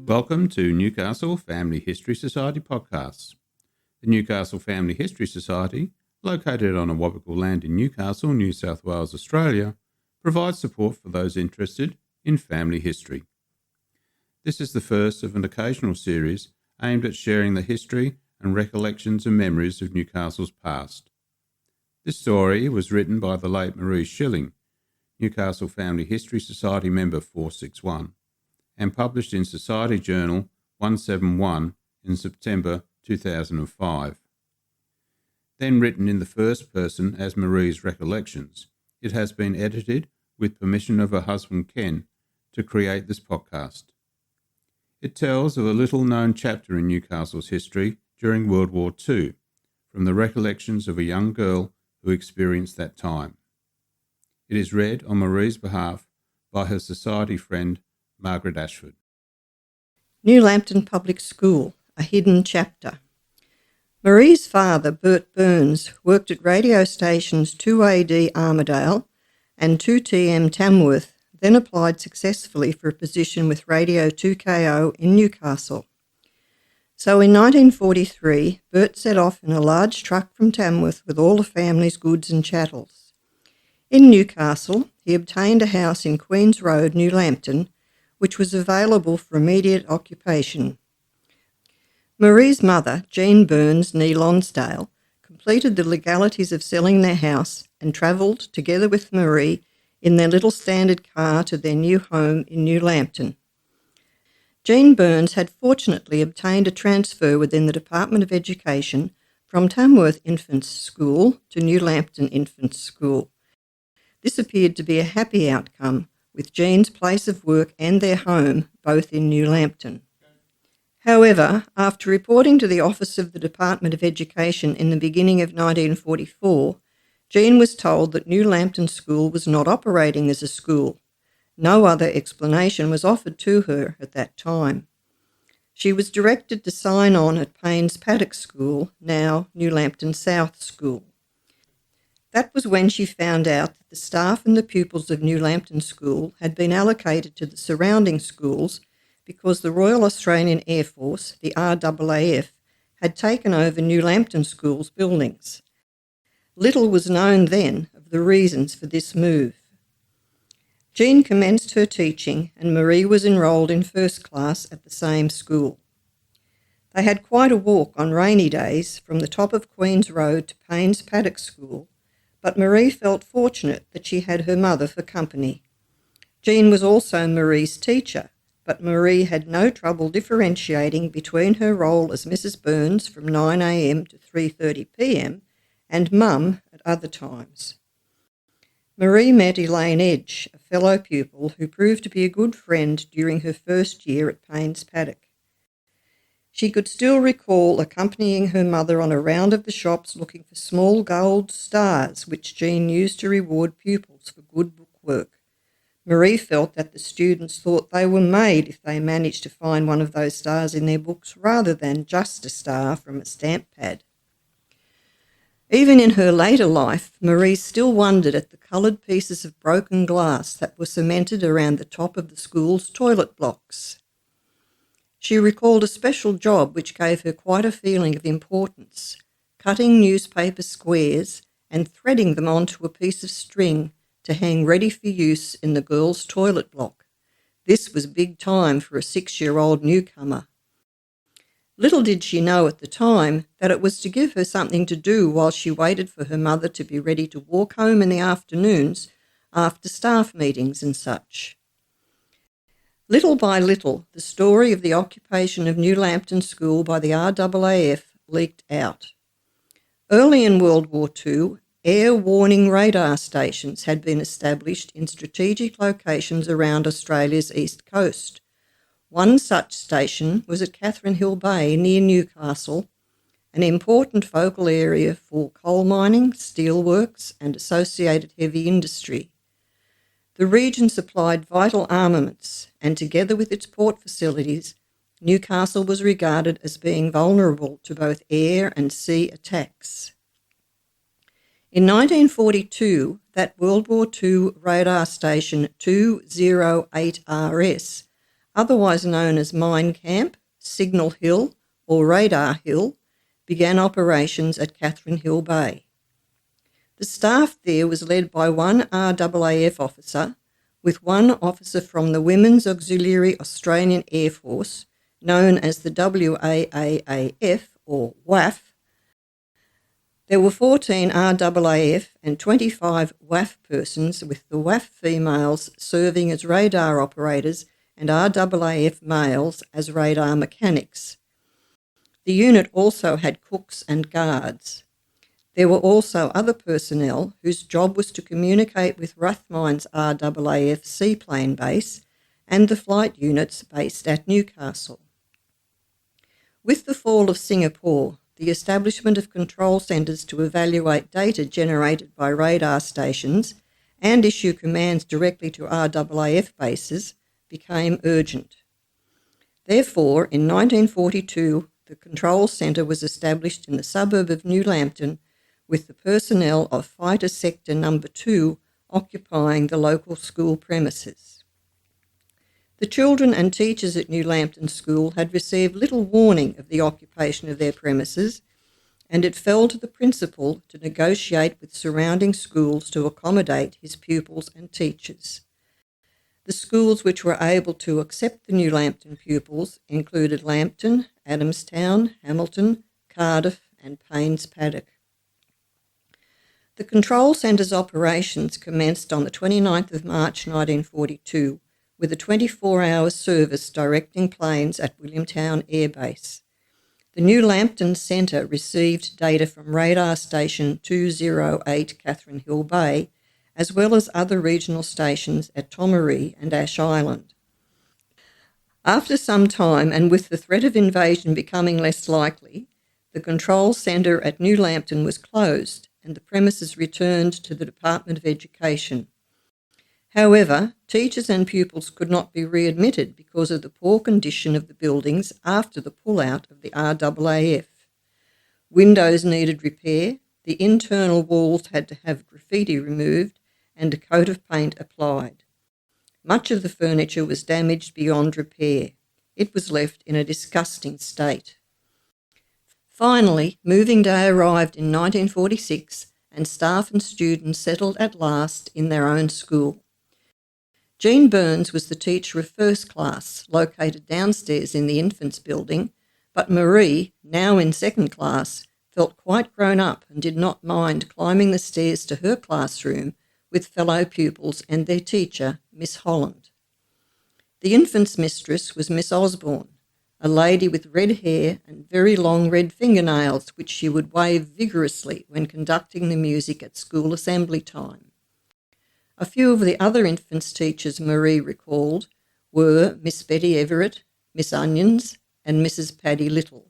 Welcome to Newcastle Family History Society podcasts. The Newcastle Family History Society, located on Awabakal land in Newcastle, New South Wales, Australia, provides support for those interested in family history. This is the first of an occasional series aimed at sharing the history and recollections and memories of Newcastle's past. This story was written by the late Marie Schilling, Newcastle Family History Society member 461, and published in Society Journal 171 in September 2005. Then written in the first person as Marie's recollections, it has been edited with permission of her husband Ken to create this podcast. It tells of a little-known chapter in Newcastle's history during World War II, from the recollections of a young girl who experienced that time. It is read on Marie's behalf by her society friend Margaret Ashford. New Lambton Public School, a hidden chapter. Marie's father, Bert Burns, worked at radio stations 2AD Armidale and 2TM Tamworth, then applied successfully for a position with Radio 2KO in Newcastle. So in 1943, Bert set off in a large truck from Tamworth with all the family's goods and chattels. In Newcastle, he obtained a house in Queen's Road, New Lambton, which was available for immediate occupation. Marie's mother, Jean Burns, née Lonsdale, completed the legalities of selling their house and travelled, together with Marie, in their little standard car to their new home in New Lambton. Jean Burns had fortunately obtained a transfer within the Department of Education from Tamworth Infants School to New Lambton Infants School. This appeared to be a happy outcome, with Jean's place of work and their home both in New Lambton. However, after reporting to the Office of the Department of Education in the beginning of 1944, Jean was told that New Lambton School was not operating as a school. No other explanation was offered to her at that time. She was directed to sign on at Paynes Paddock School, now New Lambton South School. That was when she found out that the staff and the pupils of New Lambton School had been allocated to the surrounding schools because the Royal Australian Air Force, the RAAF, had taken over New Lambton School's buildings. Little was known then of the reasons for this move. Jean commenced her teaching and Marie was enrolled in first class at the same school. They had quite a walk on rainy days from the top of Queen's Road to Paynes Paddock School, but Marie felt fortunate that she had her mother for company. Jean was also Marie's teacher, but Marie had no trouble differentiating between her role as Mrs. Burns from 9 a.m. to 3:30 p.m. and Mum at other times. Marie met Elaine Edge, a fellow pupil who proved to be a good friend during her first year at Paynes Paddock. She could still recall accompanying her mother on a round of the shops looking for small gold stars which Jean used to reward pupils for good book work. Marie felt that the students thought they were made if they managed to find one of those stars in their books rather than just a star from a stamp pad. Even in her later life, Marie still wondered at the coloured pieces of broken glass that were cemented around the top of the school's toilet blocks. She recalled a special job which gave her quite a feeling of importance, cutting newspaper squares and threading them onto a piece of string to hang ready for use in the girls' toilet block. This was big time for a 6-year-old newcomer. Little did she know at the time that it was to give her something to do while she waited for her mother to be ready to walk home in the afternoons after staff meetings and such. Little by little, the story of the occupation of New Lambton School by the RAAF leaked out. Early in World War II, air warning radar stations had been established in strategic locations around Australia's east coast. One such station was at Catherine Hill Bay near Newcastle, an important focal area for coal mining, steelworks and associated heavy industry. The region supplied vital armaments, and together with its port facilities, Newcastle was regarded as being vulnerable to both air and sea attacks. In 1942, that World War II radar station 208RS otherwise known as Mine Camp, Signal Hill or Radar Hill, began operations at Catherine Hill Bay. The staff there was led by one RAAF officer, with one officer from the Women's Auxiliary Australian Air Force, known as the WAAAF or WAF. There were 14 RAAF and 25 WAF persons, with the WAF females serving as radar operators and RAAF males as radar mechanics. The unit also had cooks and guards. There were also other personnel whose job was to communicate with Rathmines RAAF seaplane base and the flight units based at Newcastle. With the fall of Singapore, the establishment of control centres to evaluate data generated by radar stations and issue commands directly to RAAF bases became urgent. Therefore, in 1942, the control centre was established in the suburb of New Lambton, with the personnel of Fighter Sector No. 2 occupying the local school premises. The children and teachers at New Lambton School had received little warning of the occupation of their premises, and it fell to the principal to negotiate with surrounding schools to accommodate his pupils and teachers. The schools which were able to accept the New Lambton pupils included Lambton, Adamstown, Hamilton, Cardiff and Paynes Paddock. The control centre's operations commenced on the 29th of March 1942 with a 24-hour service directing planes at Williamtown Air Base. The New Lambton Centre received data from radar station 208 Catherine Hill Bay, as well as other regional stations at Tomaree and Ash Island. After some time, and with the threat of invasion becoming less likely, the control centre at New Lambton was closed and the premises returned to the Department of Education. However, teachers and pupils could not be readmitted because of the poor condition of the buildings after the pullout of the RAAF. Windows needed repair, the internal walls had to have graffiti removed and a coat of paint applied. Much of the furniture was damaged beyond repair. It was left in a disgusting state. Finally, moving day arrived in 1946 and staff and students settled at last in their own school. Jean Burns was the teacher of first class, located downstairs in the infants building, but Marie, now in second class, felt quite grown up and did not mind climbing the stairs to her classroom with fellow pupils and their teacher, Miss Holland. The infants' mistress was Miss Osborne, a lady with red hair and very long red fingernails, which she would wave vigorously when conducting the music at school assembly time. A few of the other infants' teachers Marie recalled were Miss Betty Everett, Miss Onions, and Mrs. Paddy Little.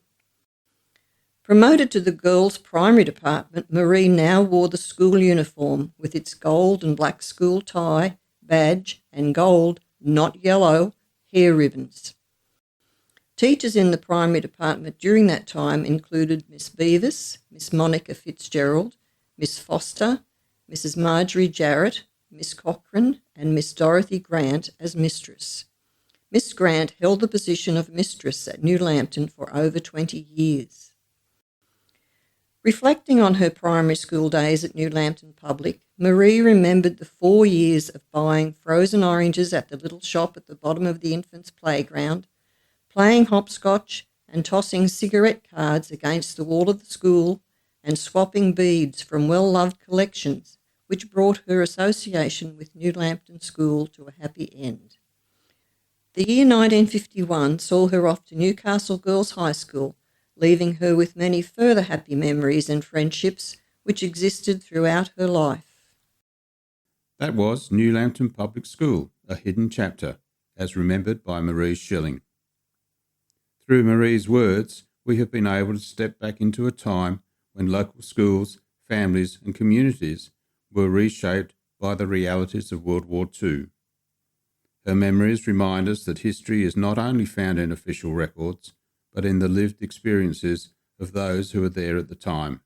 Promoted to the girls' primary department, Marie now wore the school uniform with its gold and black school tie, badge, and gold, not yellow, hair ribbons. Teachers in the primary department during that time included Miss Beavis, Miss Monica Fitzgerald, Miss Foster, Mrs. Marjorie Jarrett, Miss Cochrane, and Miss Dorothy Grant as mistress. Miss Grant held the position of mistress at New Lambton for over 20 years. Reflecting on her primary school days at New Lambton Public, Marie remembered the 4 years of buying frozen oranges at the little shop at the bottom of the infants' playground, playing hopscotch and tossing cigarette cards against the wall of the school, and swapping beads from well-loved collections, which brought her association with New Lambton School to a happy end. The year 1951 saw her off to Newcastle Girls High School, leaving her with many further happy memories and friendships which existed throughout her life. That was New Lambton Public School, a hidden chapter, as remembered by Marie Schilling. Through Marie's words, we have been able to step back into a time when local schools, families and communities were reshaped by the realities of World War II. Her memories remind us that history is not only found in official records, but in the lived experiences of those who were there at the time.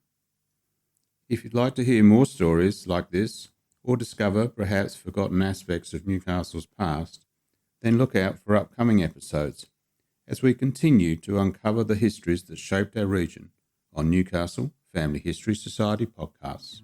If you'd like to hear more stories like this, or discover perhaps forgotten aspects of Newcastle's past, Then look out for upcoming episodes as we continue to uncover the histories that shaped our region on Newcastle Family History Society podcasts.